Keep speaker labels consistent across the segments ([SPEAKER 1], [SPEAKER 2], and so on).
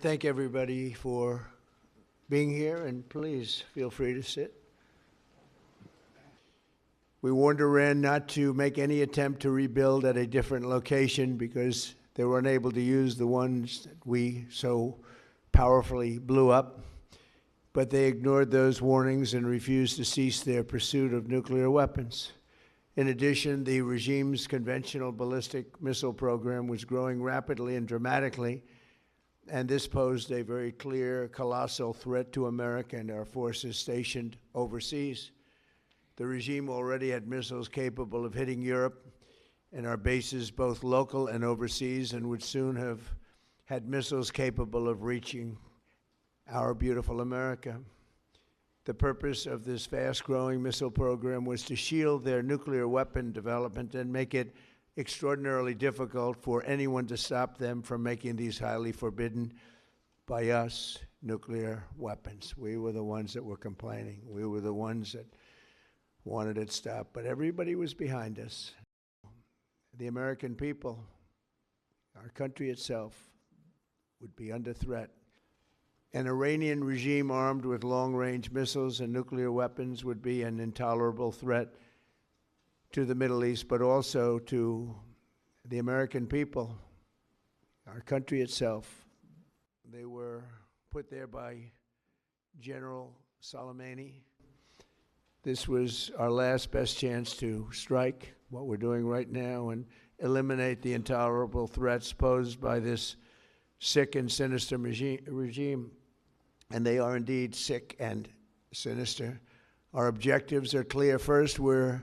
[SPEAKER 1] Thank everybody for being here, and please feel free to sit. We warned Iran not to make any attempt to rebuild at a different location because they were unable to use the ones that we so powerfully blew up. But they ignored those warnings and refused to cease their pursuit of nuclear weapons. In addition, the regime's conventional ballistic missile program was growing rapidly and dramatically, and this posed a very clear, colossal threat to America and our forces stationed overseas. The regime already had missiles capable of hitting Europe and our bases, both local and overseas, and would soon have had missiles capable of reaching our beautiful America. The purpose of this fast-growing missile program was to shield their nuclear weapon development and make it extraordinarily difficult for anyone to stop them from making these highly forbidden by us nuclear weapons. We were the ones that were complaining. We were the ones that wanted it stopped, but everybody was behind us. The American people, our country itself, would be under threat. An Iranian regime armed with long-range missiles and nuclear weapons would be an intolerable threat to the Middle East, but also to the American people, our country itself. They were put there by General Soleimani. This was our last best chance to strike, what we're doing right now, and eliminate the intolerable threats posed by this sick and sinister regime. And they are indeed sick and sinister. Our objectives are clear. First, we're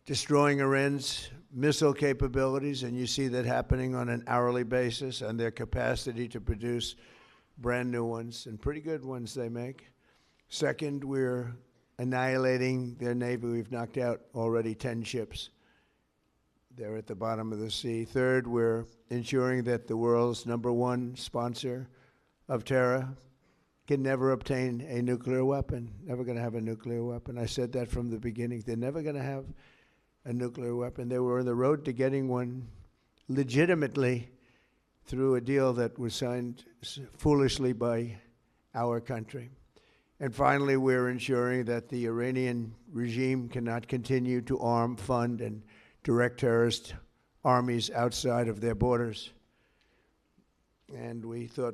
[SPEAKER 1] destroying Iran's missile capabilities, and you see that happening on an hourly basis, and their capacity to produce brand new ones, and pretty good ones they make. Second, we're annihilating their Navy. We've knocked out already 10 ships. They're at the bottom of the sea. Third, we're ensuring that the world's #1 sponsor of terror can never obtain a nuclear weapon, never going to have a nuclear weapon. I said that from the beginning. They're never going to have a nuclear weapon. They were on the road to getting one legitimately through a deal that was signed foolishly by our country. And finally, we're ensuring that the Iranian regime cannot continue to arm, fund, and direct terrorist armies outside of their borders. And we thought